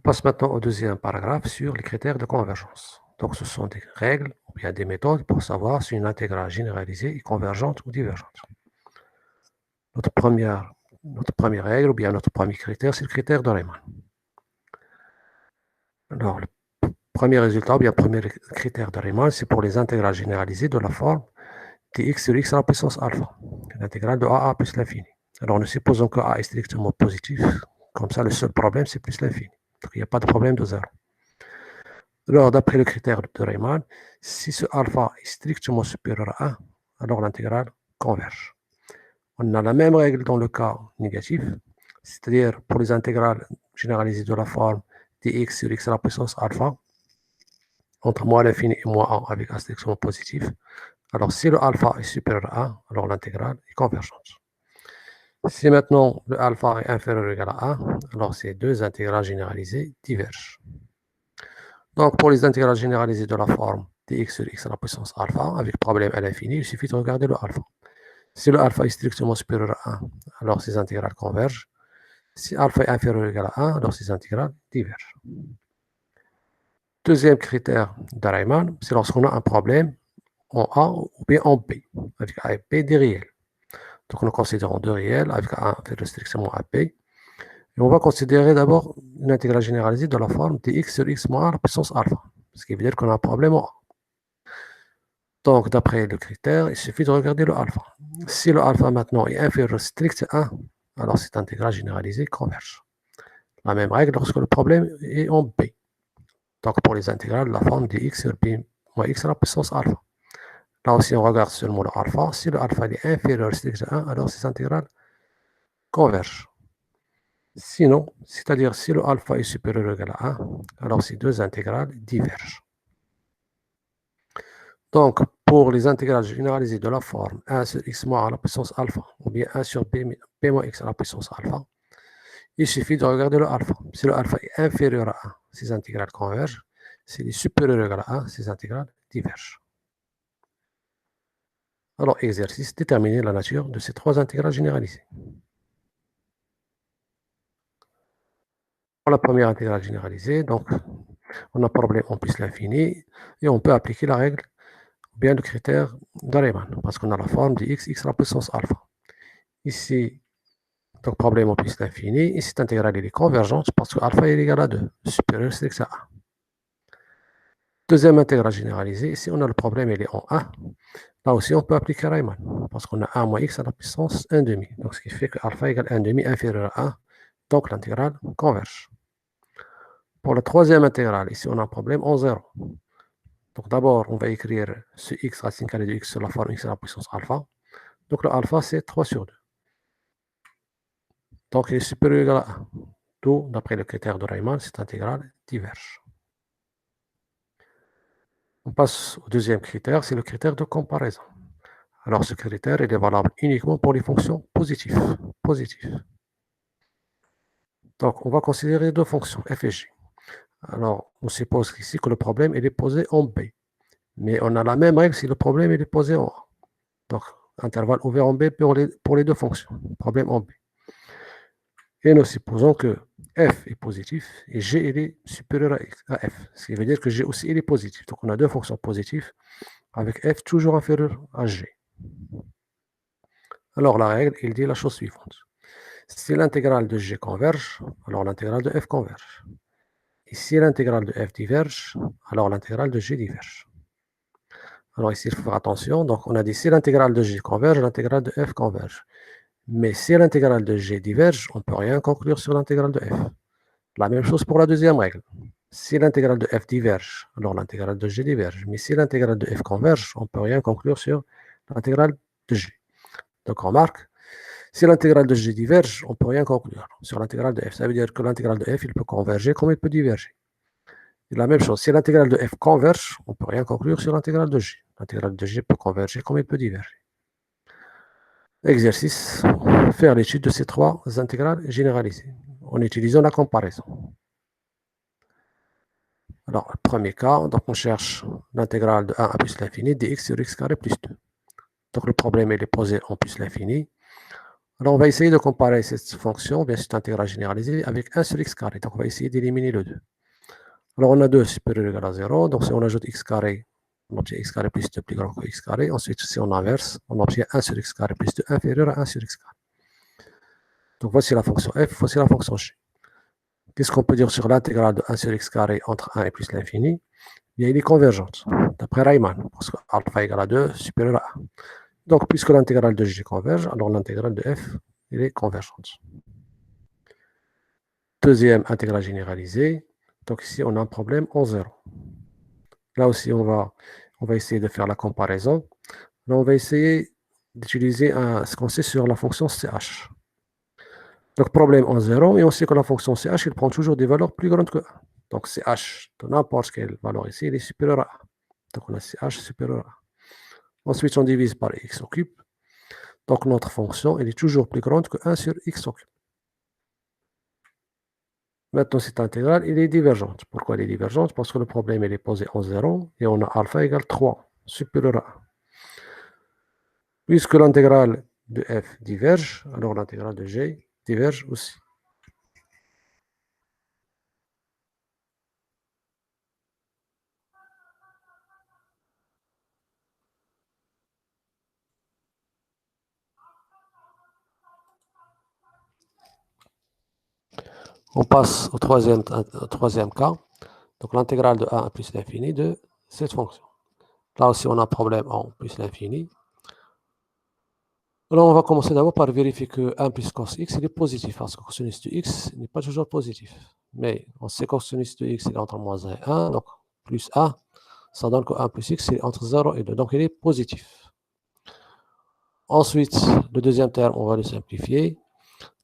passe maintenant au deuxième paragraphe sur les critères de convergence. Donc, ce sont des règles ou bien des méthodes pour savoir si une intégrale généralisée est convergente ou divergente. Notre première règle ou bien notre premier critère, c'est le critère de Riemann. Alors, le premier résultat ou bien le premier critère de Riemann, c'est pour les intégrales généralisées de la forme dx sur x à la puissance alpha, l'intégrale de a plus l'infini. Alors, nous supposons que a est strictement positif. Comme ça, le seul problème, c'est plus l'infini. Donc, il n'y a pas de problème de zéro. Alors, d'après le critère de Riemann, si ce alpha est strictement supérieur à 1, alors l'intégrale converge. On a la même règle dans le cas négatif, c'est-à-dire pour les intégrales généralisées de la forme dx sur x à la puissance alpha, entre moins l'infini et moins 1 avec un strictement positif. Alors, si le alpha est supérieur à 1, alors l'intégrale est convergente. Si maintenant le alpha est inférieur ou égal à 1, alors ces deux intégrales généralisées divergent. Donc, pour les intégrales généralisées de la forme dx sur x à la puissance alpha, avec problème à l'infini, il suffit de regarder le alpha. Si le alpha est strictement supérieur à 1, alors ces intégrales convergent. Si alpha est inférieur ou égal à 1, alors ces intégrales divergent. Deuxième critère de Riemann, c'est lorsqu'on a un problème en A ou bien en B, avec A et B des réels. Donc, nous considérons deux réels avec A inférieur strictement à B. Et on va considérer d'abord une intégrale généralisée de la forme dx sur x moins 1 à la puissance alpha, ce qui veut dire qu'on a un problème en A. Donc, d'après le critère, il suffit de regarder le alpha. Si le alpha maintenant est inférieur strict à 1, alors cette intégrale généralisée converge. La même règle lorsque le problème est en B. Donc, pour les intégrales de la forme dx sur b moins x à la puissance alpha. Là aussi, on regarde seulement le alpha. Si le alpha est inférieur strict à 1, alors ces intégrales convergent. Sinon, c'est-à-dire si le alpha est supérieur ou égal à 1, alors ces deux intégrales divergent. Donc, pour les intégrales généralisées de la forme 1 sur x moins à la puissance alpha, ou bien 1 sur b moins x à la puissance alpha, il suffit de regarder le alpha. Si le alpha est inférieur à 1, ces intégrales convergent. S'il est supérieur ou égal à 1, ces intégrales divergent. Alors, exercice, déterminer la nature de ces trois intégrales généralisées. Pour la première intégrale généralisée, donc, on a problème en plus l'infini, et on peut appliquer la règle, ou bien le critère de Riemann, parce qu'on a la forme de x à la puissance alpha. Ici, donc problème en plus l'infini, et cette intégrale est convergente parce que alpha est égal à 2, supérieur c'est à 1. Deuxième intégrale généralisée, ici on a le problème, il est en 1. Là aussi, on peut appliquer Riemann, parce qu'on a 1 moins x à la puissance 1 demi. Donc, ce qui fait que alpha égale 1 demi inférieur à 1. Donc, l'intégrale converge. Pour la troisième intégrale, ici, on a un problème en 0. Donc, d'abord, on va écrire ce x racine carrée de x sur la forme x à la puissance alpha. Donc, le alpha, c'est 3 sur 2. Donc, il est supérieur ou égal à 1. D'où, d'après le critère de Riemann, cette intégrale diverge. On passe au deuxième critère, c'est le critère de comparaison. Alors, ce critère, il est valable uniquement pour les fonctions positives. Donc, on va considérer deux fonctions, f et g. Alors, on suppose ici que le problème est posé en B. Mais on a la même règle si le problème est posé en A. Donc, intervalle ouvert en B pour les deux fonctions. Problème en B. Et nous supposons que f est positif et g est supérieur à f. Ce qui veut dire que g aussi est positif. Donc, on a deux fonctions positives avec f toujours inférieur à g. Alors, la règle, il dit la chose suivante. Si l'intégrale de g converge, alors l'intégrale de f converge. Et si l'intégrale de f diverge, alors l'intégrale de g diverge. Alors ici, il faut faire attention. Donc, on a dit si l'intégrale de g converge, l'intégrale de f converge. Mais si l'intégrale de g diverge, on ne peut rien conclure sur l'intégrale de f. La même chose pour la deuxième règle. Si l'intégrale de f diverge, alors l'intégrale de g diverge. Mais si l'intégrale de f converge, on ne peut rien conclure sur l'intégrale de g. Donc, remarque, si l'intégrale de g diverge, on ne peut rien conclure sur l'intégrale de f. Ça veut dire que l'intégrale de f, il peut converger comme il peut diverger. Et la même chose, si l'intégrale de f converge, on ne peut rien conclure sur l'intégrale de g. L'intégrale de g peut converger comme il peut diverger. Exercice, faire l'étude de ces trois intégrales généralisées en utilisant la comparaison. Alors, le premier cas, donc on cherche l'intégrale de 1 à plus l'infini dx sur x carré plus 2. Donc le problème est posé en plus l'infini. Alors, on va essayer de comparer cette fonction, bien cette intégrale généralisée, avec 1 sur x carré. Donc, on va essayer d'éliminer le 2. Alors, on a 2 supérieur ou égal à 0. Donc, si on ajoute x carré, on obtient x carré plus 2 plus grand que x carré. Ensuite, si on inverse, on obtient 1 sur x carré plus 2 inférieur à 1 sur x carré. Donc, voici la fonction f, voici la fonction g. Qu'est-ce qu'on peut dire sur l'intégrale de 1 sur x carré entre 1 et plus l'infini? Bien, il est convergente, d'après Riemann, parce que alpha égale à 2 supérieur à 1. Donc, puisque l'intégrale de g converge, alors l'intégrale de f, elle est convergente. Deuxième intégrale généralisée. Donc ici, on a un problème en 0. Là aussi, on va essayer de faire la comparaison. Là, on va essayer d'utiliser ce qu'on sait sur la fonction ch. Donc, problème en 0, et on sait que la fonction ch, il prend toujours des valeurs plus grandes que 1. Donc, ch de n'importe quelle valeur ici, il est supérieur à 1. Donc, on a ch supérieur à 1. Ensuite, on divise par x au cube. Donc, notre fonction, elle est toujours plus grande que 1 sur x au cube. Maintenant, cette intégrale, elle est divergente. Pourquoi elle est divergente? Parce que le problème, il est posé en 0 et on a alpha égale 3, supérieur à 1. Puisque l'intégrale de f diverge, alors l'intégrale de g diverge aussi. On passe au troisième cas. Donc l'intégrale de 1 plus l'infini de cette fonction. Là aussi, on a un problème en plus l'infini. Alors, on va commencer d'abord par vérifier que 1 plus cos x, il est positif, parce que cosinus de x n'est pas toujours positif. Mais on sait que cosinus de x, il est entre moins 1 et 1, donc plus 1, ça donne que 1 plus x, c'est entre 0 et 2, donc il est positif. Ensuite, le deuxième terme, on va le simplifier.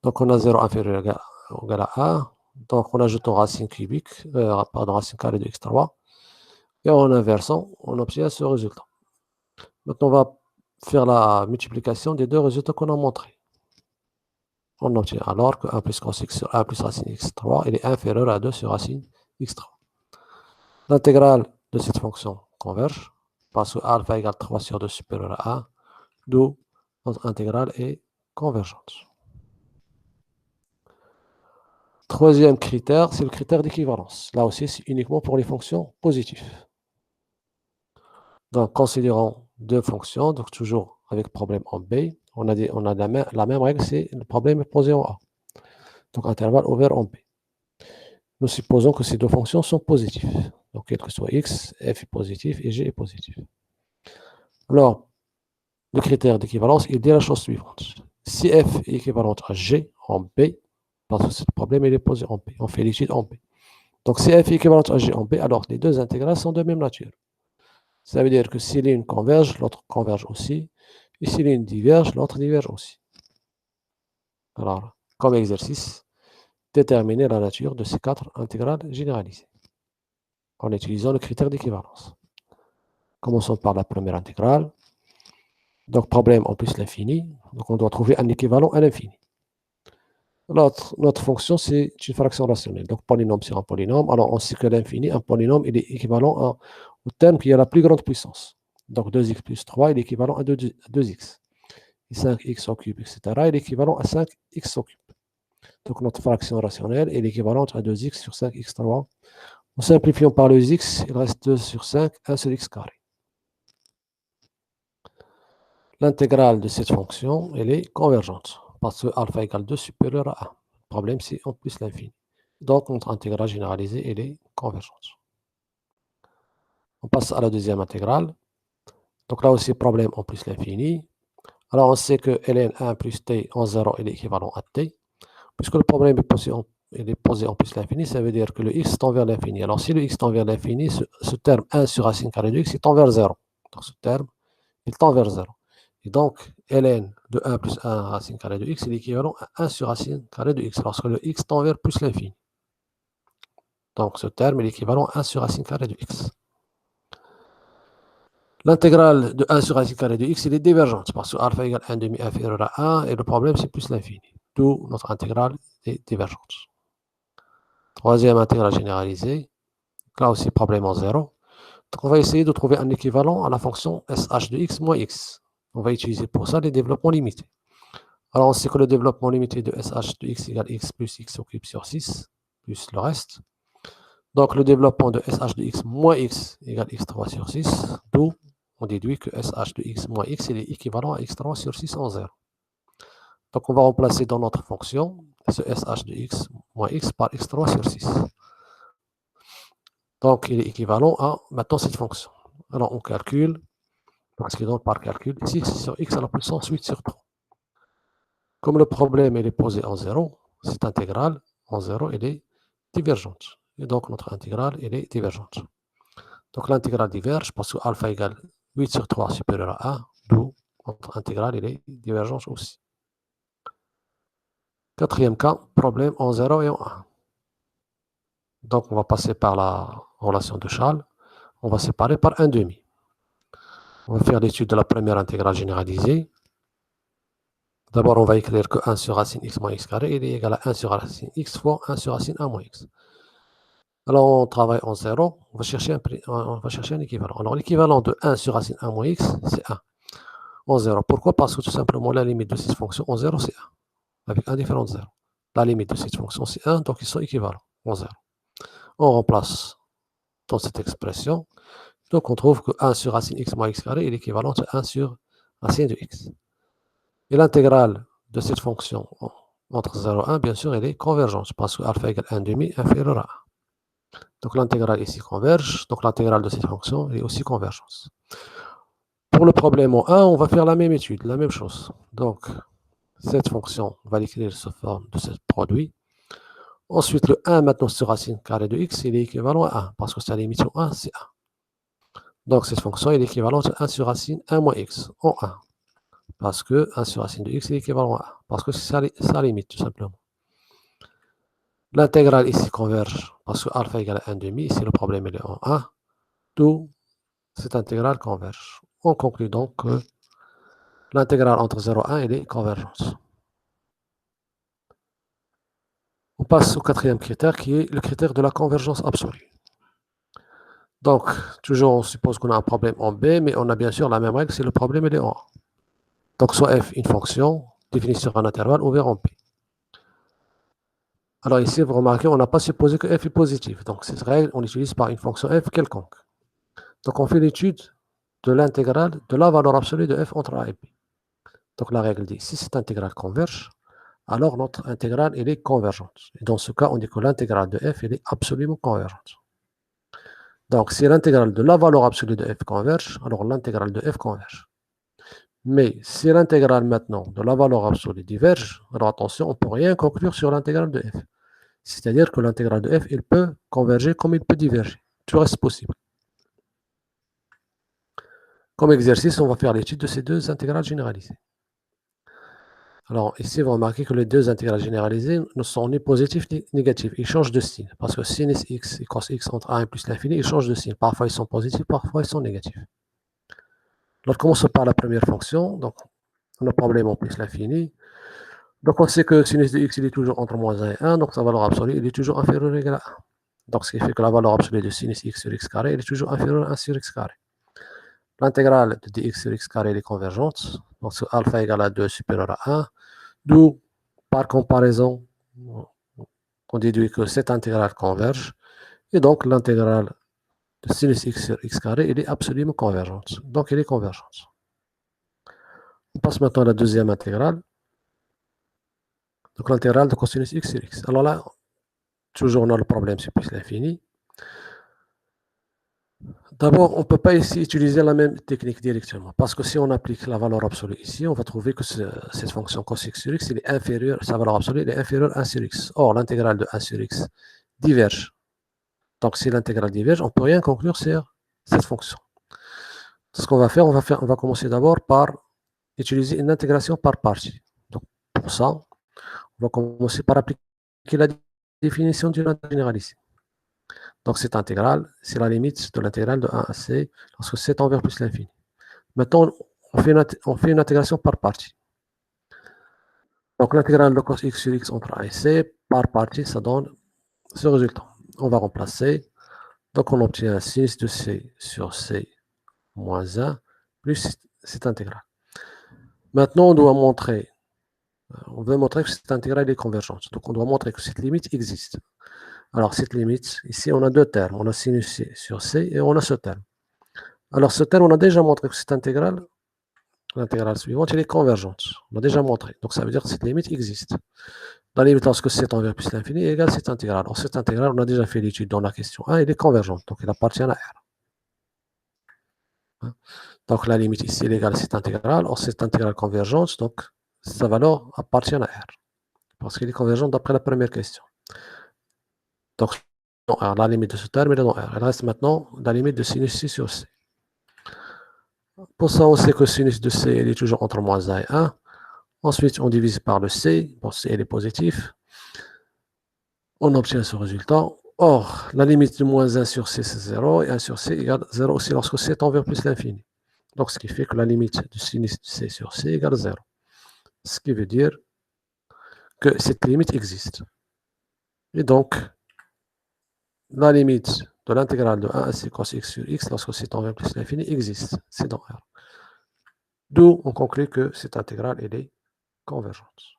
Donc, on a 0 inférieur ou égal à 1. Donc, on ajoute racine cubique, racine carrée de x3. Et en inversant, on obtient ce résultat. Maintenant, on va faire la multiplication des deux résultats qu'on a montrés. On obtient alors que 1 plus cos x sur 1 plus racine x3, il est inférieur à 2 sur racine x3. L'intégrale de cette fonction converge, parce que alpha égale 3 sur 2 supérieur à 1, d'où notre intégrale est convergente. Troisième critère, c'est le critère d'équivalence. Là aussi, c'est uniquement pour les fonctions positives. Donc, considérons deux fonctions, donc toujours avec problème en B. On a la même règle, c'est le problème est posé en A. Donc, intervalle ouvert en B. Nous supposons que ces deux fonctions sont positives. Donc, quel que soit x, f est positif et g est positif. Alors, le critère d'équivalence, il dit la chose suivante. Si f est équivalent à g en B, parce que ce problème il est posé en B, on fait l'étude en B. Donc, si f est équivalent à g en B, alors les deux intégrales sont de même nature. Ça veut dire que si l'une converge, l'autre converge aussi. Et si l'une diverge, l'autre diverge aussi. Alors, comme exercice, déterminer la nature de ces quatre intégrales généralisées en utilisant le critère d'équivalence. Commençons par la première intégrale. Donc, problème en plus l'infini. Donc, on doit trouver un équivalent à l'infini. Notre fonction, c'est une fraction rationnelle. Donc, polynôme sur un polynôme. Alors, on sait que l'infini, un polynôme, il est équivalent au terme qui a la plus grande puissance. Donc, 2x plus 3 est équivalent à 2x. Et 5x au cube, etc. est équivalent à 5x au cube. Donc, notre fraction rationnelle est équivalente à 2x sur 5x3. En simplifiant par le x, il reste 2 sur 5, 1 sur x carré. L'intégrale de cette fonction, elle est convergente, parce que alpha égale 2 supérieur à 1. Le problème, c'est en plus l'infini. Donc, notre intégrale généralisée, elle est convergente. On passe à la deuxième intégrale. Donc là aussi, problème en plus l'infini. Alors, on sait que ln 1 plus t en 0 est équivalent à t. Puisque le problème est posé en plus l'infini, ça veut dire que le x tend vers l'infini. Alors, si le x tend vers l'infini, ce terme 1 sur racine carrée de x, il tend vers 0. Donc, ce terme, il tend vers 0. Et donc, ln de 1 plus 1 racine carrée de x est équivalent à 1 sur racine carrée de x, lorsque le x tend vers plus l'infini. Donc, ce terme est équivalent à 1 sur racine carrée de x. L'intégrale de 1 sur racine carrée de x, elle est divergente, parce que alpha égale 1 demi inférieur à 1, et le problème, c'est plus l'infini. D'où notre intégrale est divergente. Troisième intégrale généralisée. Là aussi, problème en 0. Donc, on va essayer de trouver un équivalent à la fonction sh de x moins x. On va utiliser pour ça les développements limités. Alors, on sait que le développement limité de SH de x égale x plus x au cube sur 6, plus le reste. Donc, le développement de SH de x moins x égale x3 sur 6, d'où on déduit que SH de x moins x il est équivalent à x3 sur 6 en 0. Donc, on va remplacer dans notre fonction ce SH de x moins x par x3 sur 6. Donc, il est équivalent à maintenant cette fonction. Alors, on calcule, parce que donc par calcul, 6 sur x à la puissance 8 sur 3. Comme le problème est posé en 0, cette intégrale en 0, elle est divergente. Et donc, notre intégrale, elle est divergente. Donc, l'intégrale diverge parce que alpha égale 8 sur 3 supérieur à 1, d'où notre intégrale, elle est divergente aussi. Quatrième cas, problème en 0 et en 1. Donc, on va passer par la relation de Charles. On va séparer par 1,5. On va faire l'étude de la première intégrale généralisée. D'abord, on va écrire que 1 sur racine x moins x carré est égal à 1 sur racine x fois 1 sur racine 1 moins x. Alors, on travaille en 0, on va chercher un équivalent. Alors, l'équivalent de 1 sur racine 1 moins x, c'est 1. En 0. Pourquoi? Parce que tout simplement, la limite de cette fonction en 0, c'est 1. Avec 1 différent de 0. La limite de cette fonction, c'est 1, donc ils sont équivalents en 0. On remplace dans cette expression. Donc, on trouve que 1 sur racine x moins x carré est équivalent à 1 sur racine de x. Et l'intégrale de cette fonction entre 0 et 1, bien sûr, elle est convergente, parce que alpha égale 1,5 inférieur à 1. Donc l'intégrale ici converge, donc l'intégrale de cette fonction est aussi convergence. Pour le problème en 1, on va faire la même étude, la même chose. Donc, cette fonction, on va l'écrire sous forme de ce produit. Ensuite, le 1 maintenant sur racine carrée de x, il est équivalent à 1, parce que sa limite en 1, c'est 1. Donc, cette fonction est équivalente à 1 sur racine 1 moins x en 1. Parce que 1 sur racine de x est équivalent à 1. Parce que c'est sa limite, tout simplement. L'intégrale ici converge parce que alpha égale à 1,5. Ici, le problème est en 1. D'où cette intégrale converge. On conclut donc que l'intégrale entre 0 et 1 elle est convergente. On passe au quatrième critère qui est le critère de la convergence absolue. Donc, toujours on suppose qu'on a un problème en B, mais on a bien sûr la même règle si le problème est en A. Donc, soit f une fonction définie sur un intervalle ouvert en P. Alors ici, vous remarquez, on n'a pas supposé que f est positif. Donc, cette règle, on l'utilise par une fonction f quelconque. Donc, on fait l'étude de l'intégrale de la valeur absolue de f entre a et b. Donc, la règle dit, si cette intégrale converge, alors notre intégrale, elle est convergente. Et dans ce cas, on dit que l'intégrale de f, elle est absolument convergente. Donc, si l'intégrale de la valeur absolue de f converge, alors l'intégrale de f converge. Mais si l'intégrale maintenant de la valeur absolue diverge, alors attention, on ne peut rien conclure sur l'intégrale de f. C'est-à-dire que l'intégrale de f, il peut converger comme il peut diverger. Tout reste possible. Comme exercice, on va faire l'étude de ces deux intégrales généralisées. Alors ici, vous remarquez que les deux intégrales généralisées ne sont ni positifs ni négatifs. Ils changent de signe. Parce que sinus x et cos x entre 1 et plus l'infini, ils changent de signe. Parfois, ils sont positifs, parfois, ils sont négatifs. Alors, on commence par la première fonction. Donc, on a problème en plus l'infini. Donc, on sait que sinus de x, il est toujours entre moins 1 et 1. Donc, sa valeur absolue, il est toujours inférieure ou égale à 1. Donc, ce qui fait que la valeur absolue de sinus x sur x carré, elle est toujours inférieure à 1 sur x carré. L'intégrale de dx sur x carré, elle est convergente. Donc, alpha égale à 2 supérieur à 1. D'où, par comparaison, on déduit que cette intégrale converge. Et donc, l'intégrale de sinus x sur x carré, elle est absolument convergente. Donc, elle est convergente. On passe maintenant à la deuxième intégrale. Donc, l'intégrale de cosinus x sur x. Alors là, toujours on a le problème sur plus l'infini. D'abord, on ne peut pas ici utiliser la même technique directement. Parce que si on applique la valeur absolue ici, on va trouver que cette fonction cos x sur x, elle est inférieure, sa valeur absolue est inférieure à 1 sur x. Or, l'intégrale de 1 sur x diverge. Donc, si l'intégrale diverge, on ne peut rien conclure sur cette fonction. Ce qu'on va faire, on va commencer d'abord par utiliser une intégration par partie. Donc, pour ça, on va commencer par appliquer la définition d'une intégrale généralisée. Donc, cette intégrale, c'est la limite de l'intégrale de 1 à c lorsque c tend vers plus l'infini. Maintenant, on fait une intégration par partie. Donc, l'intégrale de cos x sur x entre a et c, par partie, ça donne ce résultat. On va remplacer. Donc, on obtient sinus de c sur c moins 1 plus cette intégrale. Maintenant, on doit montrer On veut montrer que cette intégrale est convergente. Donc, on doit montrer que cette limite existe. Alors, cette limite, ici, on a deux termes. On a sinus c sur c et on a ce terme. Alors, ce terme, on a déjà montré que cette intégrale, l'intégrale suivante, elle est convergente. On a déjà montré. Donc, ça veut dire que cette limite existe. La limite lorsque c tend vers plus l'infini est égale à cette intégrale. Alors, cette intégrale, on a déjà fait l'étude dans la question 1, elle est convergente. Donc, elle appartient à R. Donc, la limite ici est égale à cette intégrale. Or, cette intégrale convergente, donc, sa valeur appartient à R. Parce qu'elle est convergente d'après la première question. Donc, R, la limite de ce terme, elle est dans R. Elle reste maintenant la limite de sinus C sur C. Pour ça, on sait que sinus de C, elle est toujours entre moins 1 et 1. Ensuite, on divise par le C. Bon, C, elle est positive. On obtient ce résultat. Or, la limite de moins 1 sur C, c'est 0. Et 1 sur C égale 0 aussi lorsque C tend vers plus l'infini. Donc, ce qui fait que la limite de sinus de C sur C égale 0. Ce qui veut dire que cette limite existe. Et donc, la limite de l'intégrale de 1 à c cos x sur x lorsque c tend vers plus l'infini existe. C'est dans R. D'où on conclut que cette intégrale elle est convergente.